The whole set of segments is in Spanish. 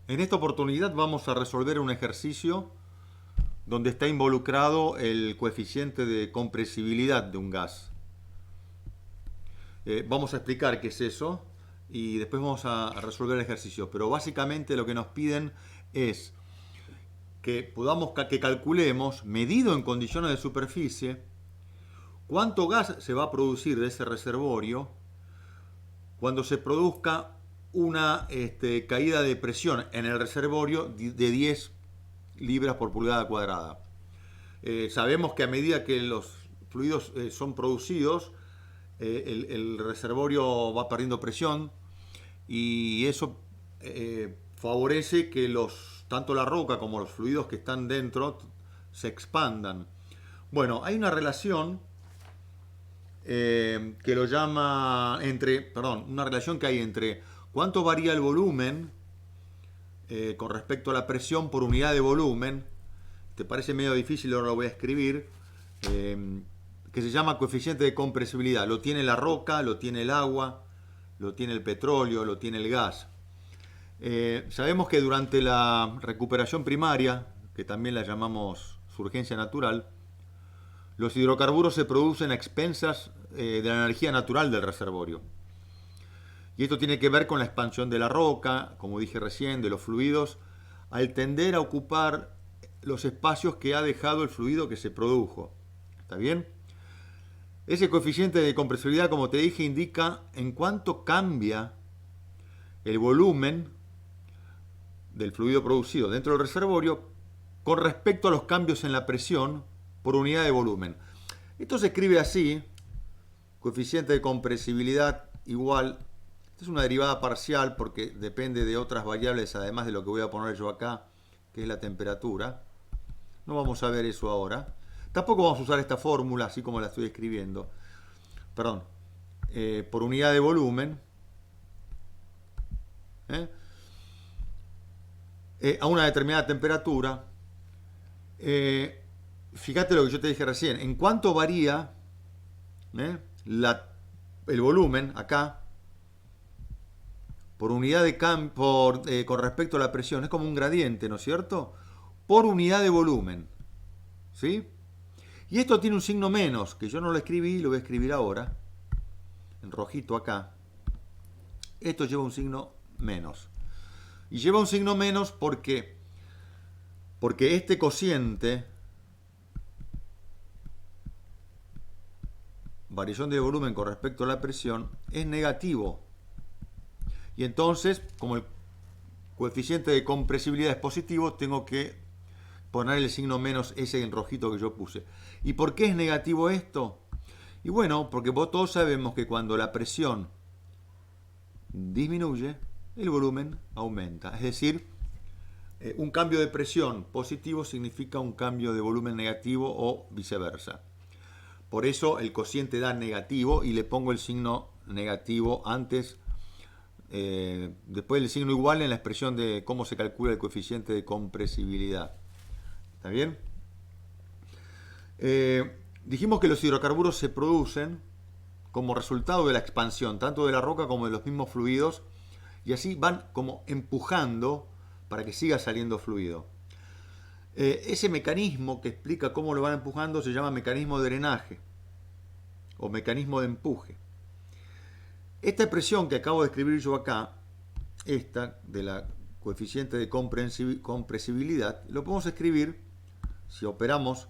En esta oportunidad vamos a resolver un ejercicio donde está involucrado el coeficiente de compresibilidad de un gas. Vamos a explicar qué es eso y después vamos a resolver el ejercicio. Pero básicamente lo que nos piden es que calculemos, medido en condiciones de superficie, cuánto gas se va a producir de ese reservorio cuando se produzca una caída de presión en el reservorio de 10 libras por pulgada cuadrada. Sabemos que a medida que los fluidos son producidos, el reservorio va perdiendo presión y eso favorece que tanto la roca como los fluidos que están dentro se expandan. Bueno, hay una relación que lo llama una relación que hay entre cuánto varía el volumen con respecto a la presión por unidad de volumen. Te parece medio difícil, ahora lo voy a escribir, que se llama coeficiente de compresibilidad. Lo tiene la roca, lo tiene el agua, lo tiene el petróleo, lo tiene el gas. Sabemos que durante la recuperación primaria, que también la llamamos surgencia natural, los hidrocarburos se producen a expensas de la energía natural del reservorio. Y esto tiene que ver con la expansión de la roca, como dije recién, de los fluidos, al tender a ocupar los espacios que ha dejado el fluido que se produjo. ¿Está bien? Ese coeficiente de compresibilidad, como te dije, indica en cuánto cambia el volumen del fluido producido dentro del reservorio con respecto a los cambios en la presión por unidad de volumen. Esto se escribe así: coeficiente de compresibilidad igual, esta es una derivada parcial porque depende de otras variables además de lo que voy a poner yo acá, que es la temperatura. No vamos a ver eso ahora. Tampoco vamos a usar esta fórmula así como la estoy escribiendo. Perdón. Por unidad de volumen. A una determinada temperatura. Fíjate lo que yo te dije recién. En cuánto varía el volumen acá por unidad de campo con respecto a la presión. Es como un gradiente, ¿no es cierto? Por unidad de volumen. ¿Sí? Y esto tiene un signo menos, que yo no lo escribí, lo voy a escribir ahora, en rojito acá. Esto lleva un signo menos. Y lleva un signo menos porque este cociente, variación de volumen con respecto a la presión, es negativo. Y entonces, como el coeficiente de compresibilidad es positivo, tengo que poner el signo menos ese en rojito que yo puse. ¿Y por qué es negativo esto? Y bueno, porque todos sabemos que cuando la presión disminuye, el volumen aumenta. Es decir, un cambio de presión positivo significa un cambio de volumen negativo o viceversa. Por eso el cociente da negativo y le pongo el signo negativo antes, después del signo igual en la expresión de cómo se calcula el coeficiente de compresibilidad. ¿Está bien? Dijimos que los hidrocarburos se producen como resultado de la expansión, tanto de la roca como de los mismos fluidos, y así van como empujando para que siga saliendo fluido. Ese mecanismo que explica cómo lo van empujando se llama mecanismo de drenaje o mecanismo de empuje. Esta expresión que acabo de escribir yo acá, esta de la coeficiente de compresibilidad, lo podemos escribir, si operamos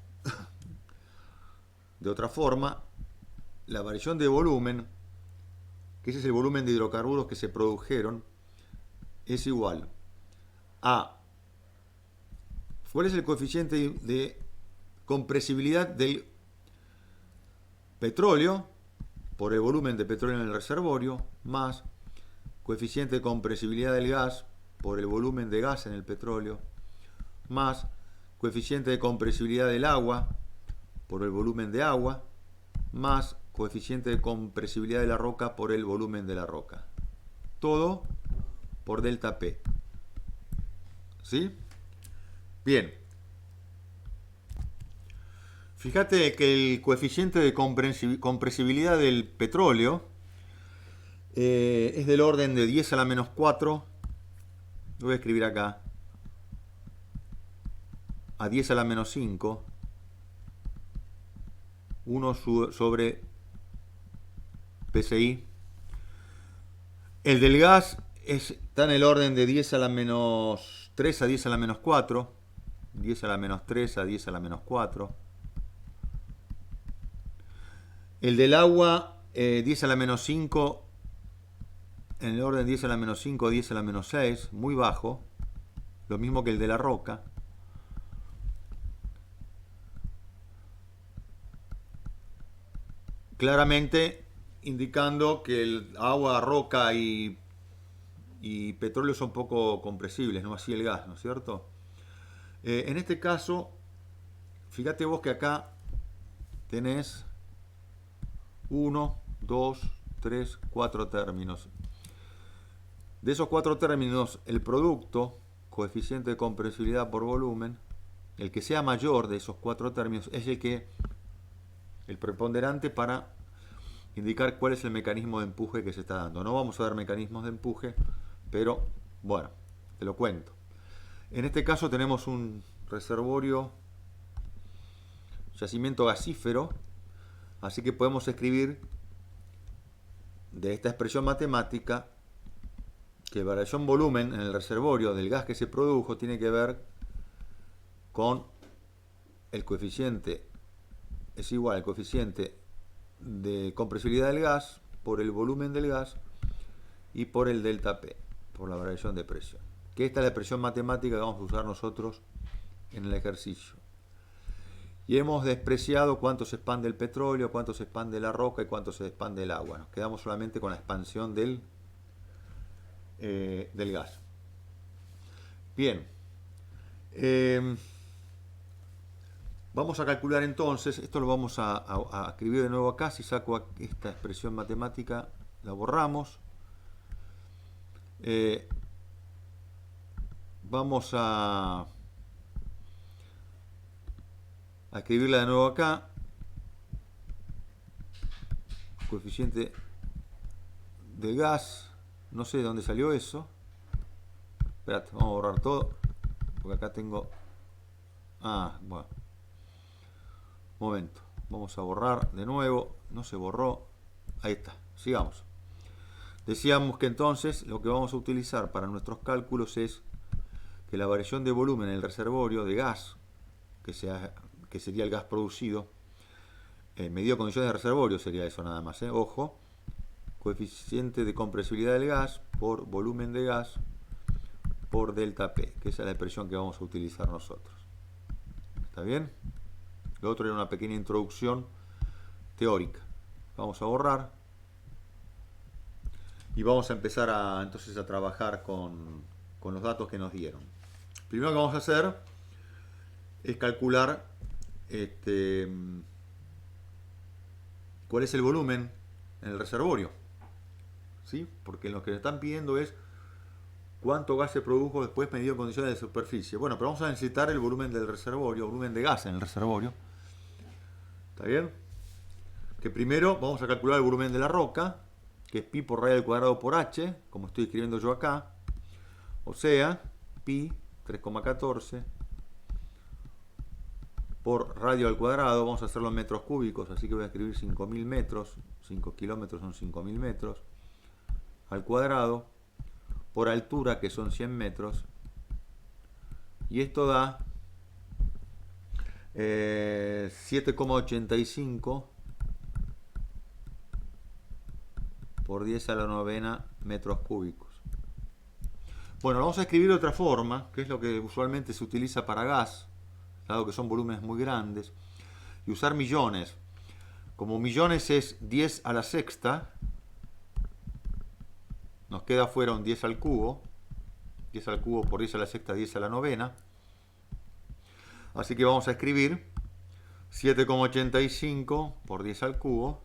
de otra forma, la variación de volumen, que ese es el volumen de hidrocarburos que se produjeron, es igual a ¿cuál es el coeficiente de compresibilidad del petróleo por el volumen de petróleo en el reservorio más coeficiente de compresibilidad del gas por el volumen de gas en el petróleo más coeficiente de compresibilidad del agua por el volumen de agua más coeficiente de compresibilidad de la roca por el volumen de la roca? Todo por delta P. ¿Sí? Bien. Fíjate que el coeficiente de compresibilidad del petróleo es del orden de 10 a la menos 4 lo voy a escribir acá, a 10 a la menos 5, 1 sobre PSI. El del gas está en el orden de 10 a la menos 3 a 10 a la menos 4, 10 a la menos 3 a 10 a la menos 4. El del agua, 10 a la menos 5, en el orden 10 a la menos 5, 10 a la menos 6, muy bajo, lo mismo que el de la roca. Claramente indicando que el agua, roca y petróleo son poco compresibles, no así el gas, ¿no es cierto? En este caso, fíjate vos que acá tenés 1, 2, 3, 4 términos. De esos 4 términos, el producto, coeficiente de compresibilidad por volumen, el que sea mayor de esos 4 términos es el preponderante para indicar cuál es el mecanismo de empuje que se está dando. No vamos a ver mecanismos de empuje, pero bueno, te lo cuento. En este caso tenemos un reservorio, yacimiento gasífero, así que podemos escribir de esta expresión matemática que la variación volumen en el reservorio del gas que se produjo tiene que ver con el coeficiente, es igual al coeficiente de compresibilidad del gas por el volumen del gas y por el delta P, por la variación de presión. Que esta es la expresión matemática que vamos a usar nosotros en el ejercicio. Y hemos despreciado cuánto se expande el petróleo, cuánto se expande la roca y cuánto se expande el agua. Nos quedamos solamente con la expansión del gas. Bien. Vamos a calcular entonces, esto lo vamos a escribir de nuevo acá, si saco esta expresión matemática, la borramos. Vamos a escribirla de nuevo acá. Coeficiente del gas, no sé de dónde salió eso. Espérate, vamos a borrar todo, porque acá tengo... bueno. Momento, vamos a borrar de nuevo, no se borró, ahí está, sigamos. Decíamos que entonces lo que vamos a utilizar para nuestros cálculos es que la variación de volumen en el reservorio de gas, que sería el gas producido, medido condiciones de reservorio sería eso nada más, ojo, coeficiente de compresibilidad del gas por volumen de gas por delta P, que esa es la expresión que vamos a utilizar nosotros. ¿Está bien? Lo otro era una pequeña introducción teórica. Vamos a borrar y vamos a empezar entonces a trabajar con los datos que nos dieron. Primero que vamos a hacer es calcular cuál es el volumen en el reservorio, ¿sí? Porque lo que nos están pidiendo es cuánto gas se produjo después medido en condiciones de superficie. Bueno, pero vamos a necesitar el volumen del reservorio, volumen de gas en el reservorio. ¿Está bien? Que primero vamos a calcular el volumen de la roca, que es pi por radio al cuadrado por h, como estoy escribiendo yo acá. O sea, pi 3,14 por radio al cuadrado, vamos a hacerlo en metros cúbicos, así que voy a escribir 5.000 metros, 5 kilómetros son 5.000 metros, al cuadrado, por altura, que son 100 metros, y esto da 7,85 por 10 a la novena metros cúbicos. Bueno, lo vamos a escribir de otra forma, que es lo que usualmente se utiliza para gas, dado que son volúmenes muy grandes, y usar millones. Como millones es 10 a la sexta, nos queda fuera un 10 al cubo, 10 al cubo por 10 a la sexta, 10 a la novena. Así que vamos a escribir 7,85 por 10 al cubo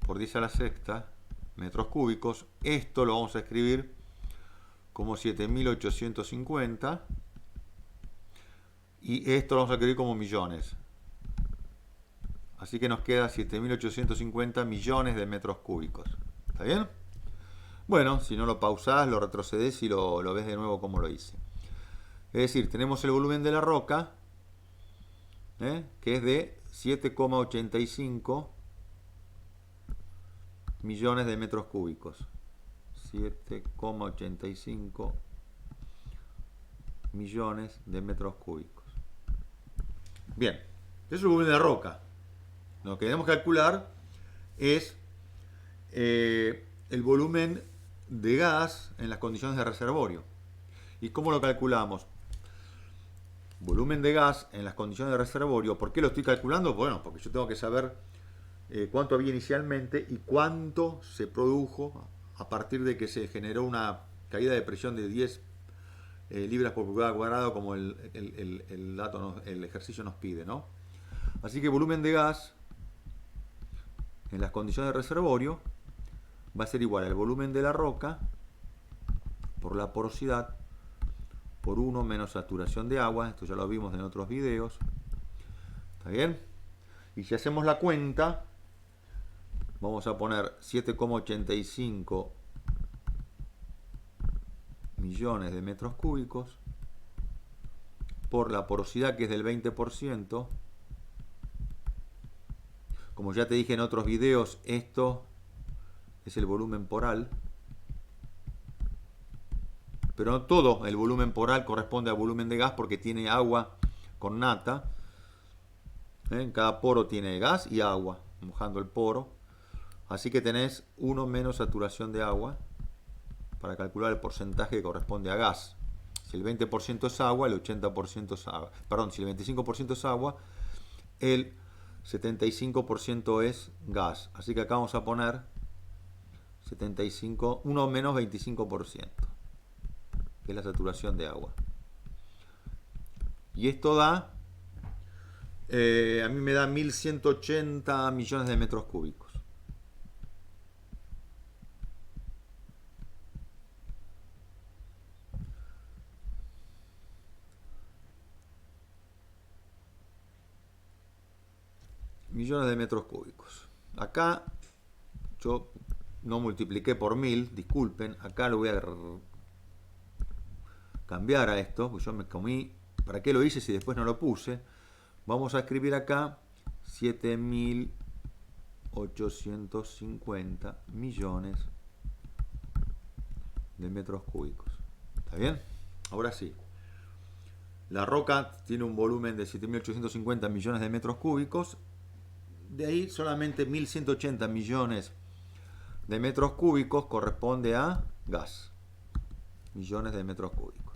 por 10 a la sexta metros cúbicos. Esto lo vamos a escribir como 7.850 y esto lo vamos a escribir como millones. Así que nos queda 7.850 millones de metros cúbicos. ¿Está bien? Bueno, si no lo pausás, lo retrocedes y lo ves de nuevo como lo hice. Es decir, tenemos el volumen de la roca, que es de 7,85 millones de metros cúbicos. 7,85 millones de metros cúbicos. Bien, eso es el volumen de la roca. Lo que queremos calcular es el volumen de gas en las condiciones de reservorio. ¿Y cómo lo calculamos? Volumen de gas en las condiciones de reservorio. ¿Por qué lo estoy calculando? Bueno, porque yo tengo que saber cuánto había inicialmente y cuánto se produjo a partir de que se generó una caída de presión de 10 libras por pulgada cuadrada, como el ejercicio nos pide, ¿no? Así que volumen de gas en las condiciones de reservorio va a ser igual al volumen de la roca por la porosidad por 1 menos saturación de agua. Esto ya lo vimos en otros videos. ¿Está bien? Y si hacemos la cuenta, vamos a poner 7,85 millones de metros cúbicos por la porosidad, que es del 20%. Como ya te dije en otros videos, esto es el volumen poral. Pero no todo el volumen poral corresponde al volumen de gas, porque tiene agua con nata. En cada poro tiene gas y agua mojando el poro. Así que tenés 1 menos saturación de agua para calcular el porcentaje que corresponde a gas. Si el 20% es agua, el 80% es agua. Perdón, si el 25% es agua, el 75% es gas. Así que acá vamos a poner 1 menos 25%, que es la saturación de agua. Y esto da, a mí me da 1180 millones de metros cúbicos. Millones de metros cúbicos. Acá yo no multipliqué por 1000, disculpen, acá lo voy a cambiar a esto, porque yo me comí, ¿para qué lo hice si después no lo puse? Vamos a escribir acá 7850 millones de metros cúbicos. ¿Está bien? Ahora sí. La roca tiene un volumen de 7850 millones de metros cúbicos. De ahí solamente 1180 millones de metros cúbicos corresponde a gas. Millones de metros cúbicos.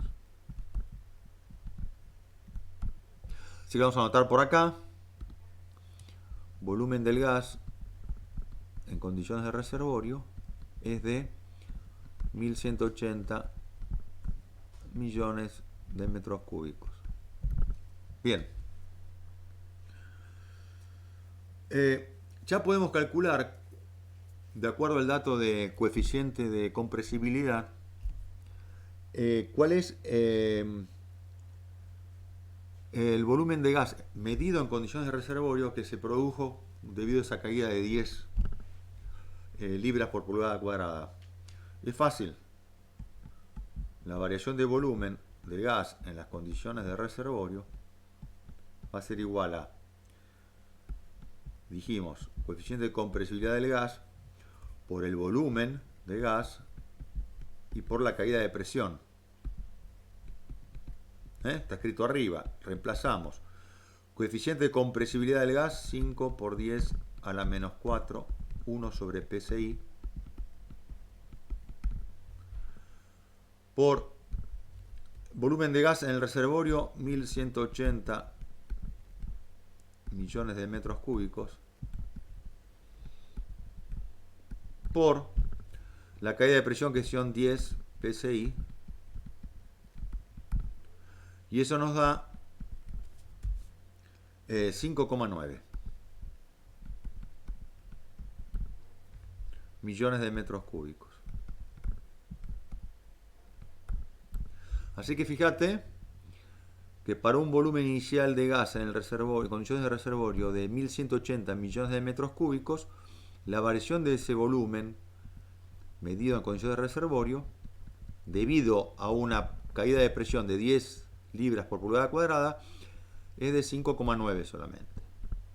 Así que vamos a anotar por acá. Volumen del gas en condiciones de reservorio es de 1180 millones de metros cúbicos. Bien. Ya podemos calcular, de acuerdo al dato de coeficiente de compresibilidad, cuál es el volumen de gas medido en condiciones de reservorio que se produjo debido a esa caída de 10 libras por pulgada cuadrada. Es fácil. La variación de volumen de gas en las condiciones de reservorio va a ser igual a, dijimos, coeficiente de compresibilidad del gas por el volumen de gas y por la caída de presión. Está escrito arriba. Reemplazamos. Coeficiente de compresibilidad del gas, 5 por 10 a la menos 4, 1 sobre PSI, por volumen de gas en el reservorio, 1180 millones de metros cúbicos, por la caída de presión, que son 10 PSI, y eso nos da 5,9 millones de metros cúbicos. Así que fíjate que para un volumen inicial de gas en el reservorio, condiciones de reservorio de 1180 millones de metros cúbicos, la variación de ese volumen medido en condiciones de reservorio, debido a una caída de presión de 10 libras por pulgada cuadrada, es de 5,9 solamente.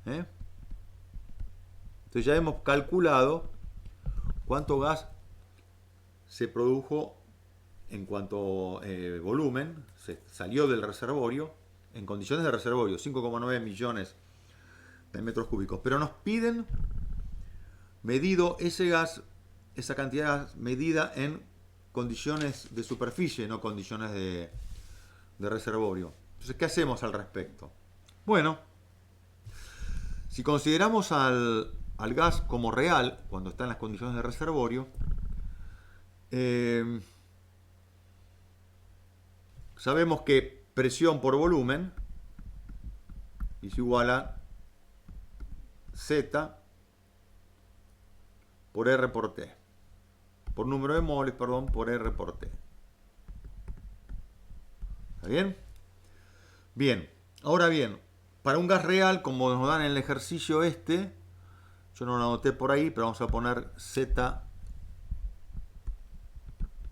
Entonces ya hemos calculado cuánto gas se produjo en cuanto volumen, se salió del reservorio, en condiciones de reservorio, 5,9 millones de metros cúbicos. Pero nos piden medido ese gas, esa cantidad medida en condiciones de superficie, no condiciones de reservorio. Entonces, ¿qué hacemos al respecto? Bueno, si consideramos al gas como real, cuando está en las condiciones de reservorio, sabemos que presión por volumen es igual a Z por R por T. Por número de moles, perdón, por R por T. ¿Está bien? Bien. Ahora bien, para un gas real, como nos dan en el ejercicio yo no lo anoté por ahí, pero vamos a poner Z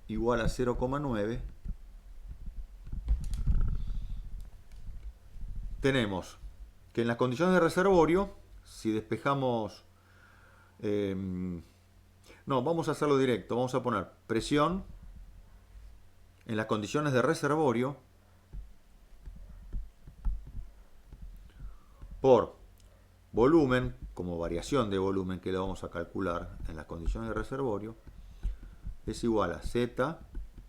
igual a 0,9. Tenemos que en las condiciones de reservorio, si despejamos... no, vamos a hacerlo directo. Vamos a poner presión en las condiciones de reservorio por volumen, como variación de volumen que le vamos a calcular en las condiciones de reservorio, es igual a Z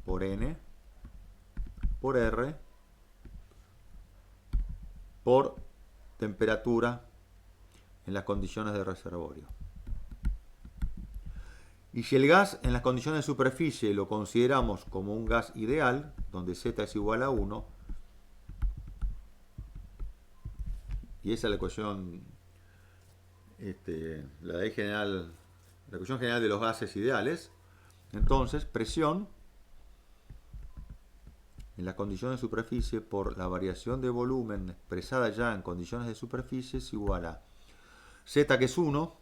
por N por R por temperatura en las condiciones de reservorio. Y si el gas en las condiciones de superficie lo consideramos como un gas ideal, donde Z es igual a 1, y esa es la ecuación, la ecuación general de los gases ideales, entonces presión en las condiciones de superficie por la variación de volumen expresada ya en condiciones de superficie es igual a Z, que es 1,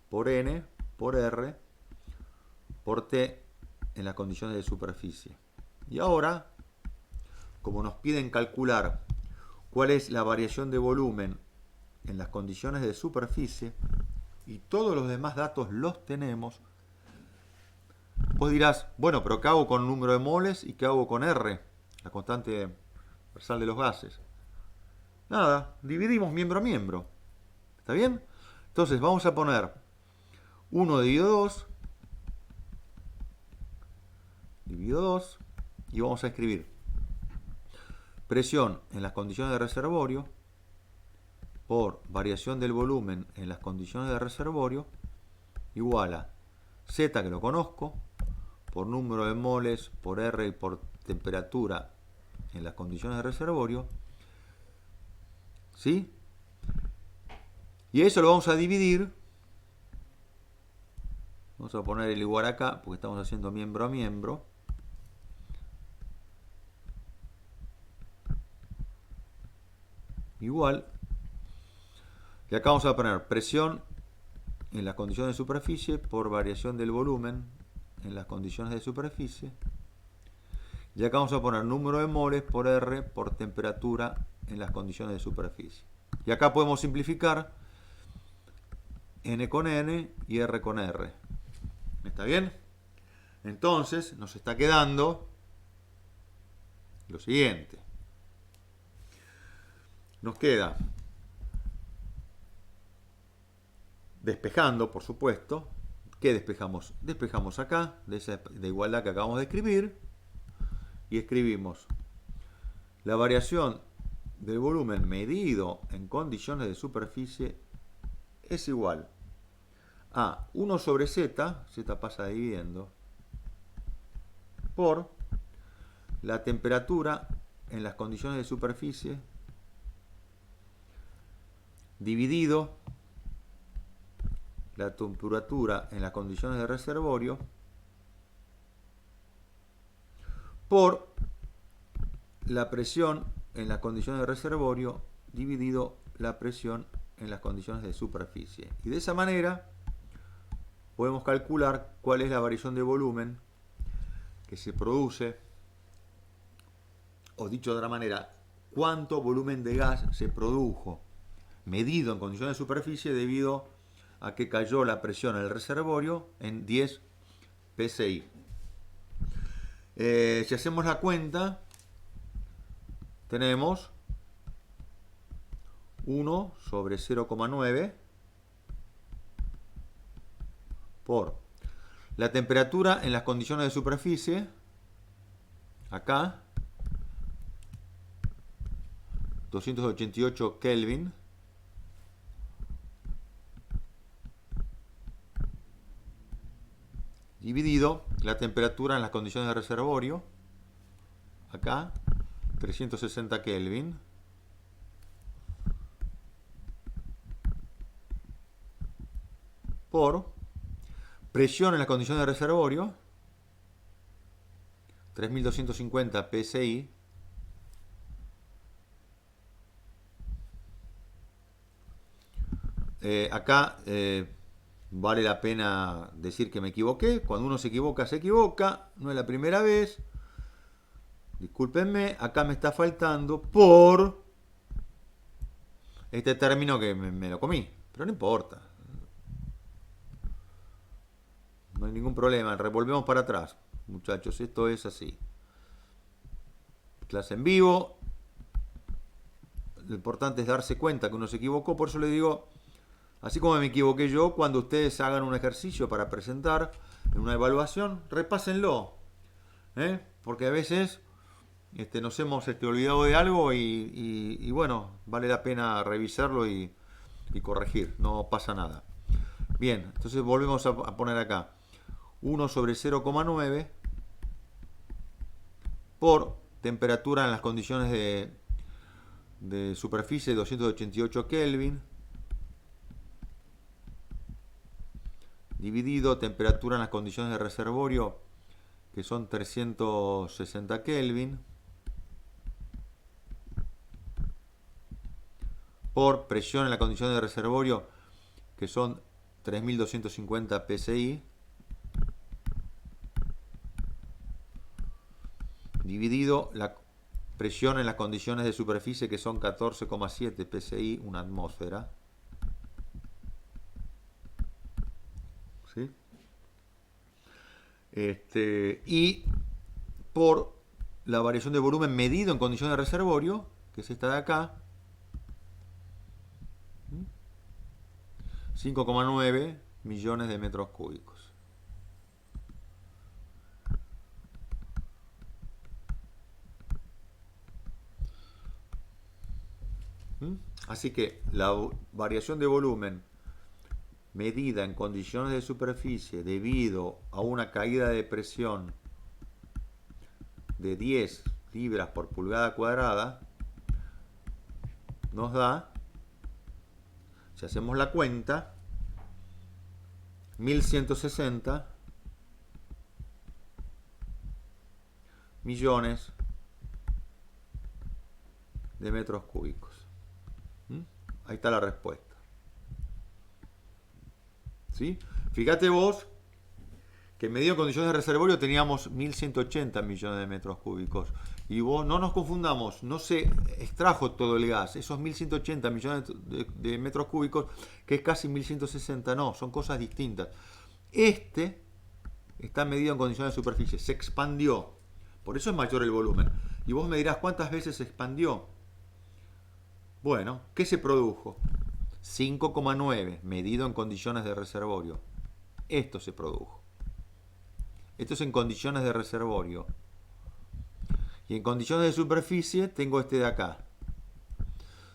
por N, por R, por T en las condiciones de superficie. Y ahora, como nos piden calcular cuál es la variación de volumen en las condiciones de superficie, y todos los demás datos los tenemos, vos dirás, bueno, pero ¿qué hago con el número de moles y qué hago con R, la constante universal de los gases? Nada, dividimos miembro a miembro. ¿Está bien? Entonces vamos a poner 1 dividido 2, dividido 2, y vamos a escribir presión en las condiciones de reservorio por variación del volumen en las condiciones de reservorio igual a Z, que lo conozco, por número de moles, por R y por temperatura en las condiciones de reservorio, ¿sí? Y eso lo vamos a dividir, vamos a poner el igual acá, porque estamos haciendo miembro a miembro, igual, y acá vamos a poner presión en las condiciones de superficie por variación del volumen en las condiciones de superficie, y acá vamos a poner número de moles por R por temperatura en las condiciones de superficie. Y acá podemos simplificar N con N y R con R. ¿Está bien? Entonces nos está quedando lo siguiente. Nos queda, despejando, por supuesto. ¿Qué despejamos? Despejamos acá, de esa de igualdad que acabamos de escribir, y escribimos la variación del volumen medido en condiciones de superficie es igual a 1 sobre Z, Z pasa dividiendo, por la temperatura en las condiciones de superficie dividido la temperatura en las condiciones de reservorio por la presión en las condiciones de reservorio dividido la presión en las condiciones de superficie. Y de esa manera podemos calcular cuál es la variación de volumen que se produce, o dicho de otra manera, cuánto volumen de gas se produjo medido en condiciones de superficie debido a que cayó la presión en el reservorio en 10 psi. Si hacemos la cuenta, tenemos 1 sobre 0,9 por la temperatura en las condiciones de superficie, acá, 288 Kelvin, dividido la temperatura en las condiciones de reservorio, acá, 360 Kelvin, por presión en las condiciones de reservorio, 3250 psi, acá vale la pena decir que me equivoqué. Cuando uno se equivoca, no es la primera vez. Discúlpenme, acá me está faltando por este término que me lo comí, pero no importa. No hay ningún problema, revolvemos para atrás, muchachos, esto es así. Clase en vivo. Lo importante es darse cuenta que uno se equivocó, por eso le digo, así como me equivoqué yo, cuando ustedes hagan un ejercicio para presentar en una evaluación, repásenlo. Porque a veces nos hemos olvidado de algo y bueno, vale la pena revisarlo y corregir, no pasa nada. Bien, entonces volvemos a poner acá 1 sobre 0,9 por temperatura en las condiciones de superficie 288 Kelvin dividido temperatura en las condiciones de reservorio, que son 360 Kelvin, por presión en las condiciones de reservorio, que son 3250 psi, dividido la presión en las condiciones de superficie, que son 14,7 psi, una atmósfera. ¿Sí? Y por la variación de volumen medido en condiciones de reservorio, que es esta de acá, 5,9 millones de metros cúbicos. Así que la variación de volumen medida en condiciones de superficie debido a una caída de presión de 10 libras por pulgada cuadrada nos da, si hacemos la cuenta, 1160 millones de metros cúbicos. Ahí está la respuesta. ¿Sí? Fíjate vos que medido en condiciones de reservorio teníamos 1180 millones de metros cúbicos. Y vos, no nos confundamos, no se extrajo todo el gas. Esos 1180 millones de metros cúbicos, que es casi 1160, no, son cosas distintas. Está medido en condiciones de superficie, se expandió. Por eso es mayor el volumen. Y vos me dirás, ¿cuántas veces se expandió? Bueno, ¿qué se produjo? 5,9 medido en condiciones de reservorio. Esto se produjo. Esto es en condiciones de reservorio. Y en condiciones de superficie tengo este de acá.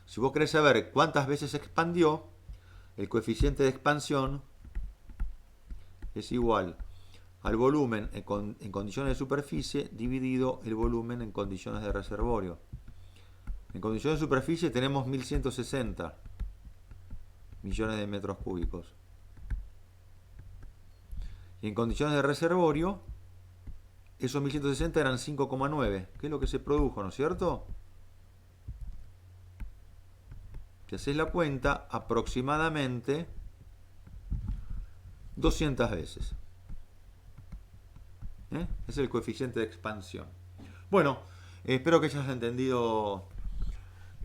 Si vos querés saber cuántas veces se expandió, el coeficiente de expansión es igual al volumen en condiciones de superficie dividido el volumen en condiciones de reservorio. En condiciones de superficie tenemos 1160 millones de metros cúbicos. Y en condiciones de reservorio, esos 1160 eran 5,9, que es lo que se produjo, ¿no es cierto? Si haces la cuenta, aproximadamente, 200 veces. Es el coeficiente de expansión. Bueno, espero que hayas entendido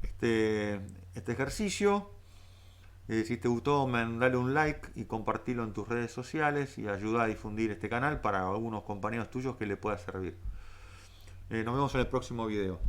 este ejercicio. Si te gustó, dale un like y compartilo en tus redes sociales y ayuda a difundir este canal para algunos compañeros tuyos que le pueda servir. Nos vemos en el próximo video.